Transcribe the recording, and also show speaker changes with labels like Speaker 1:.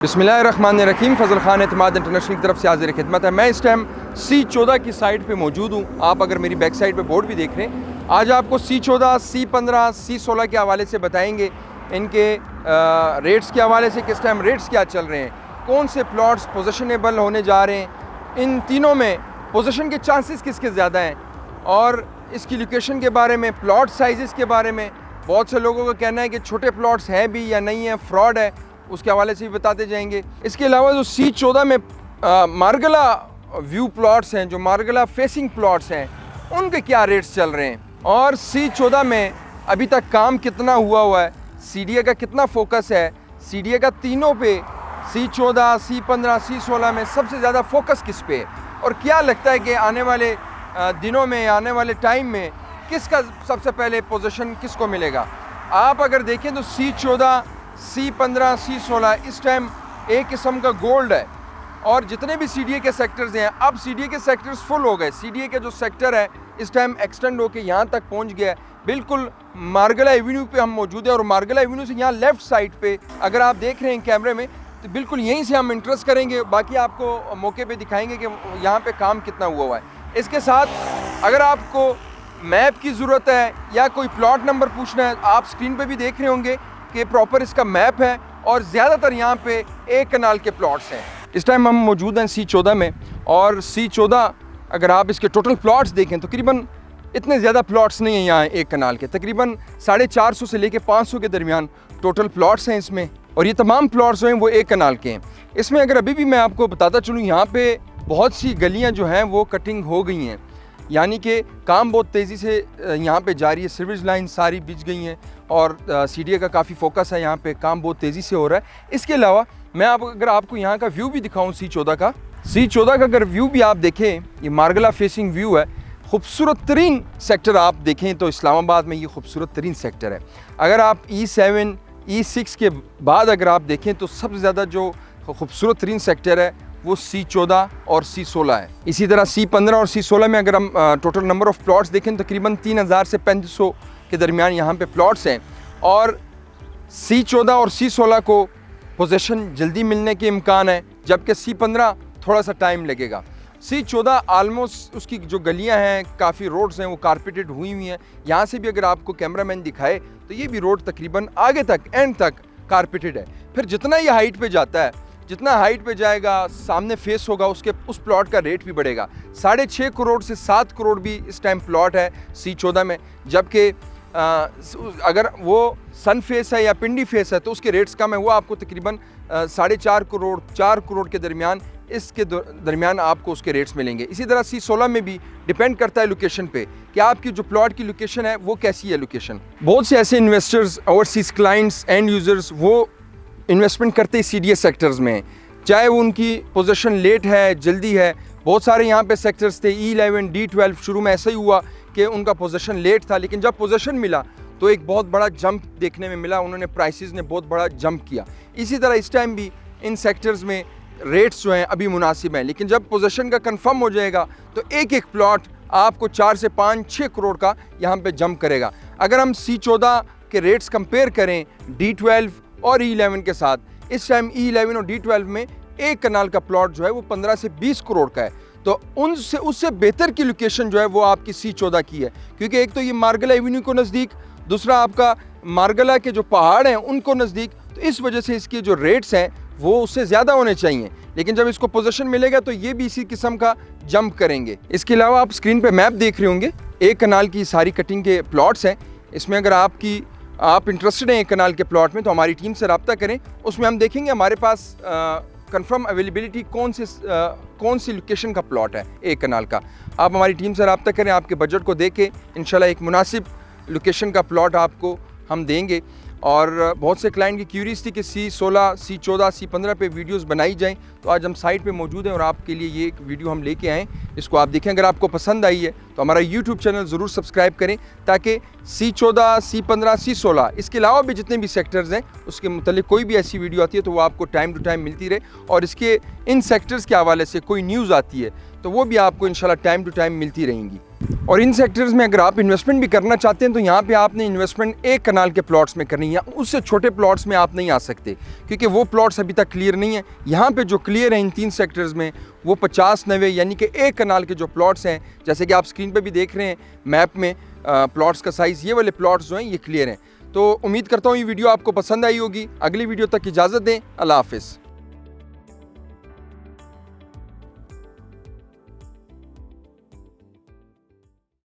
Speaker 1: बिस्मिल्लाहिर्रहमानिर्रहीम। फ़ज़ल ख़ान एतमाद इंटरनेशनल की तरफ से हाज़िर खिदमत है। मैं इस टाइम C14 की साइट पे मौजूद हूँ। आप अगर मेरी बैक साइड पे बोर्ड भी देख रहे हैं, आज आपको C14, C15, C16 के हवाले से बताएंगे। इनके रेट्स के हवाले से किस टाइम रेट्स क्या चल रहे हैं, कौन से प्लॉट्स पोजिशनेबल होने जा रहे हैं, इन तीनों में पोजिशन के चांसेस किसके ज़्यादा हैं, और इसकी लोकेशन के बारे में, प्लॉट साइज़ के बारे में। बहुत से लोगों का कहना है कि छोटे प्लॉट्स हैं भी या नहीं है, फ्रॉड है, उसके हवाले से भी बताते जाएंगे। इसके अलावा जो C14 में मारगला व्यू प्लॉट्स हैं, जो मारगला फेसिंग प्लॉट्स हैं, उनके क्या रेट्स चल रहे हैं, और C14 में अभी तक काम कितना हुआ है, CDA का कितना फोकस है, CDA का तीनों पे C14, C15, C16 में सबसे ज़्यादा फोकस किस पे है, और क्या लगता है कि आने वाले दिनों में, आने वाले टाइम में किसका सबसे पहले पोजीशन किसको मिलेगा। आप अगर देखें तो C14, C15, C16 इस टाइम एक किस्म का गोल्ड है, और जितने भी CDA के सेक्टर्स हैं, अब CDA के सेक्टर्स फुल हो गए। CDA के जो सेक्टर है इस टाइम एक्सटेंड होकर यहाँ तक पहुँच गया है। बिल्कुल मारगला एवेन्यू पे हम मौजूद हैं, और मारगला एवेन्यू से यहाँ लेफ़्ट साइड पे अगर आप देख रहे हैं कैमरे में, तो बिल्कुल यहीं से हम इंटरेस्ट करेंगे, बाकी आपको मौके पे दिखाएंगे कि यहाँ पे काम कितना हुआ है। इसके साथ अगर आपको मैप की ज़रूरत है या कोई प्लॉट नंबर पूछना है, आप स्क्रीन पे भी देख रहे होंगे कि प्रॉपर इसका मैप है, और ज़्यादातर यहाँ पे एक कनाल के प्लॉट्स हैं। इस टाइम हम मौजूद हैं C14 में, और C14 अगर आप इसके टोटल प्लॉट्स देखें तो तकरीबन इतने ज़्यादा प्लॉट्स नहीं हैं यहाँ एक कनाल के, तकरीबन 450 से लेके 500 के दरमियान टोटल प्लॉट्स हैं इसमें, और ये तमाम प्लॉट्स जो हैं वो एक कनाल के हैं। इसमें अगर अभी भी मैं आपको बताता चलूँ, यहाँ पे बहुत सी गलियाँ जो हैं वो कटिंग हो गई हैं, यानी कि काम बहुत तेज़ी से यहाँ पे जारी है, सीवरेज लाइन सारी बिछ गई हैं, और CDA का काफ़ी फोकस है यहाँ पे, काम बहुत तेज़ी से हो रहा है। इसके अलावा मैं अगर आपको यहाँ का व्यू भी दिखाऊँ C14 का अगर व्यू भी आप देखें, ये मारगला फेसिंग व्यू है। खूबसूरत तरीन सेक्टर आप देखें तो इस्लामाबाद में ये खूबसूरत तरीन सेक्टर है। अगर आप E7, E6 के बाद अगर आप देखें तो सबसे ज़्यादा जो खूबसूरत तरीन सेक्टर है वो C14 और C16 है। इसी तरह C15 और C16 में अगर हम टोटल नंबर ऑफ़ प्लॉट्स देखें तो तकरीबन 3000 से 3500 के दरमियान यहाँ पे प्लॉट्स हैं, और C14 और C16 को पोजीशन जल्दी मिलने के इम्कान है, जबकि C15 थोड़ा सा टाइम लगेगा। C14 आलमोस्ट उसकी जो गलियाँ हैं, काफ़ी रोड्स हैं, वो कारपेटेड हुई हैं। यहाँ से भी अगर आपको कैमरामैन दिखाए तो ये भी रोड तकरीबन आगे तक, एंड तक कारपेटेड है। फिर जितना ये हाइट पे जाता है, जितना हाइट पे जाएगा, सामने फेस होगा, उस प्लॉट का रेट भी बढ़ेगा। 6.5 करोड़ से 7 करोड़ भी इस टाइम प्लॉट है C14 में, जबकि अगर वो सन फेस है या पिंडी फेस है तो उसके रेट्स कम है, वो आपको तकरीबन 4.5 करोड़ 4 करोड़ के दरमियान, इसके दरमियान आपको उसके रेट्स मिलेंगे। इसी तरह C16 में भी डिपेंड करता है लोकेशन पे कि आपकी जो प्लॉट की लोकेशन है वो कैसी है लोकेशन। बहुत से ऐसे investors, overseas clients, end users वो इन्वेस्टमेंट करते ही CDA सेक्टर्स में, चाहे वो उनकी पोजीशन लेट है, जल्दी है। बहुत सारे यहाँ पे सेक्टर्स थे, E11, D12 शुरू में ऐसा ही हुआ कि उनका पोजीशन लेट था, लेकिन जब पोजीशन मिला तो एक बहुत बड़ा जंप देखने में मिला, उन्होंने प्राइसेस ने बहुत बड़ा जंप किया। इसी तरह इस टाइम भी इन सेक्टर्स में रेट्स जो हैं अभी मुनासिब हैं, लेकिन जब पोजीशन का कंफर्म हो जाएगा तो एक एक प्लॉट आपको 4 से 5-6 करोड़ का यहाँ पे जंप करेगा। अगर हम C14 के रेट्स कंपेयर करें D12 और E11 के साथ, इस टाइम E11 और D12 में एक कनाल का प्लॉट जो है वो 15 से 20 करोड़ का है, तो उससे बेहतर की लोकेशन जो है वो आपकी C14 की है, क्योंकि एक तो ये मारगला एवेन्यू को नज़दीक, दूसरा आपका मारगला के जो पहाड़ हैं उनको नज़दीक, तो इस वजह से इसके जो रेट्स हैं वो उससे ज़्यादा होने चाहिए। लेकिन जब इसको पोजीशन मिलेगा तो ये भी इसी किस्म का जंप करेंगे। इसके अलावा आप स्क्रीन पे मैप देख रहे होंगे, एक कनाल की सारी कटिंग के प्लॉट्स हैं। इसमें अगर आप इंटरेस्टेड हैं एक कनाल के प्लॉट में तो हमारी टीम से रब्ता करें, उसमें हम देखेंगे हमारे पास कंफर्म अवेलेबिलिटी कौन सी लोकेशन का प्लॉट है एक कनाल का। आप हमारी टीम से रब्ता करें, आपके बजट को देख के इंशाल्लाह एक मुनासिब लोकेशन का प्लॉट आपको हम देंगे। और बहुत से क्लाइंट की क्यूरीज थी कि C16, C14, C15 पे वीडियोस बनाई जाएं, तो आज हम साइट पे मौजूद हैं और आपके लिए ये एक वीडियो हम लेके आए, इसको आप देखें। अगर आपको पसंद आई है तो हमारा YouTube चैनल ज़रूर सब्सक्राइब करें, ताकि C14, C15, C16 इसके अलावा भी जितने भी सेक्टर्स हैं उसके मुतालिक कोई भी ऐसी वीडियो आती है तो वो आपको टाइम टू टाइम मिलती रहे, और इसके इन सेक्टर्स के हवाले से कोई न्यूज़ आती है तो वो भी आपको इंशाल्लाह टाइम टू टाइम मिलती रहेंगी। और इन सेक्टर्स में अगर आप इन्वेस्टमेंट भी करना चाहते हैं तो यहाँ पे आपने इन्वेस्टमेंट एक कनाल के प्लॉट्स में करनी है, उससे छोटे प्लॉट्स में आप नहीं आ सकते क्योंकि वो प्लॉट्स अभी तक क्लियर नहीं है। यहाँ पे जो क्लियर है इन 3 सेक्टर्स में वो 50-90 यानी कि एक कनाल के जो प्लॉट्स हैं, जैसे कि आप स्क्रीन पे भी देख रहे हैं मैप में प्लॉट्स का साइज़, ये वाले प्लॉट्स जो हैं ये क्लियर हैं। तो उम्मीद करता हूँ ये वीडियो आपको पसंद आई होगी। अगली वीडियो तक इजाज़त दें। अल्लाह हाफ़िज़।